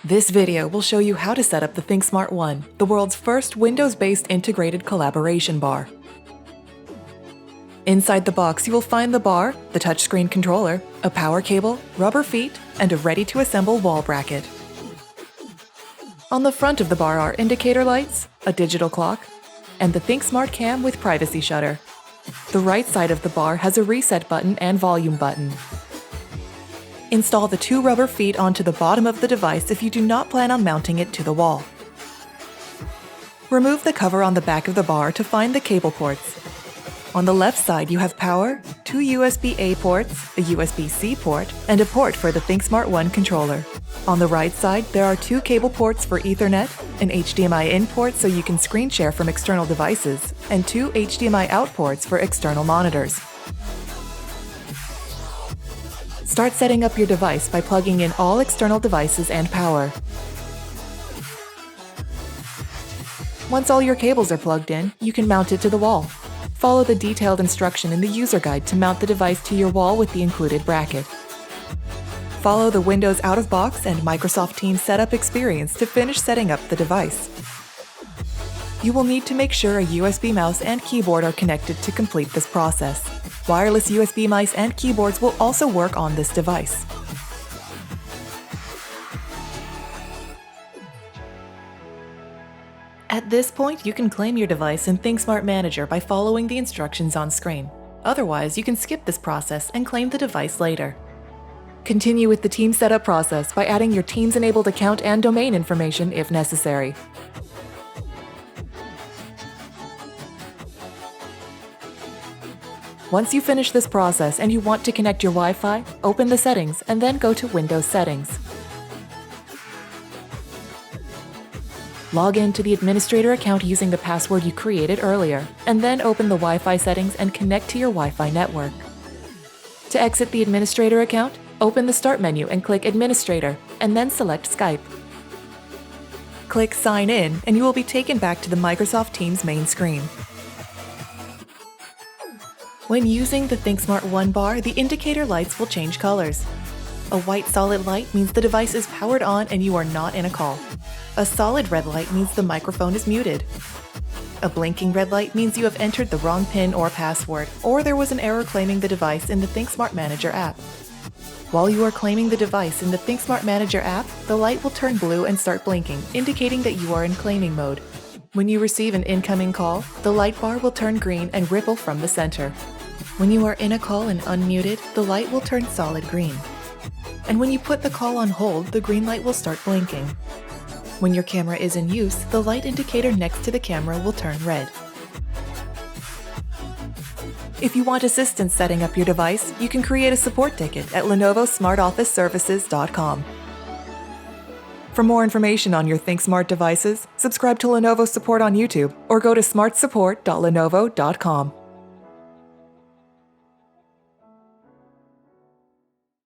This video will show you how to set up the ThinkSmart One, the world's first Windows-based integrated collaboration bar. Inside the box, you will find the bar, the touchscreen controller, a power cable, rubber feet, and a ready-to-assemble wall bracket. On the front of the bar are indicator lights, a digital clock, and the ThinkSmart Cam with privacy shutter. The right side of the bar has a reset button and volume button. Install the 2 rubber feet onto the bottom of the device if you do not plan on mounting it to the wall. Remove the cover on the back of the bar to find the cable ports. On the left side, you have power, 2 USB-A ports, a USB-C port, and a port for the ThinkSmart One controller. On the right side, there are 2 cable ports for Ethernet, an HDMI in port so you can screen share from external devices, and 2 HDMI out ports for external monitors. Start setting up your device by plugging in all external devices and power. Once all your cables are plugged in, you can mount it to the wall. Follow the detailed instruction in the user guide to mount the device to your wall with the included bracket. Follow the Windows out-of-box and Microsoft Teams setup experience to finish setting up the device. You will need to make sure a USB mouse and keyboard are connected to complete this process. Wireless USB mice and keyboards will also work on this device. At this point, you can claim your device in ThinkSmart Manager by following the instructions on screen. Otherwise, you can skip this process and claim the device later. Continue with the Teams setup process by adding your Teams-enabled account and domain information if necessary. Once you finish this process and you want to connect your Wi-Fi, open the settings and then go to Windows Settings. Log in to the administrator account using the password you created earlier, and then open the Wi-Fi settings and connect to your Wi-Fi network. To exit the administrator account, open the Start menu and click Administrator, and then select Skype. Click Sign In, and you will be taken back to the Microsoft Teams main screen. When using the ThinkSmart One bar, the indicator lights will change colors. A white solid light means the device is powered on and you are not in a call. A solid red light means the microphone is muted. A blinking red light means you have entered the wrong PIN or password, or there was an error claiming the device in the ThinkSmart Manager app. While you are claiming the device in the ThinkSmart Manager app, the light will turn blue and start blinking, indicating that you are in claiming mode. When you receive an incoming call, the light bar will turn green and ripple from the center. When you are in a call and unmuted, the light will turn solid green. And when you put the call on hold, the green light will start blinking. When your camera is in use, the light indicator next to the camera will turn red. If you want assistance setting up your device, you can create a support ticket at LenovoSmartOfficeServices.com. For more information on your ThinkSmart devices, subscribe to Lenovo Support on YouTube or go to smartsupport.lenovo.com.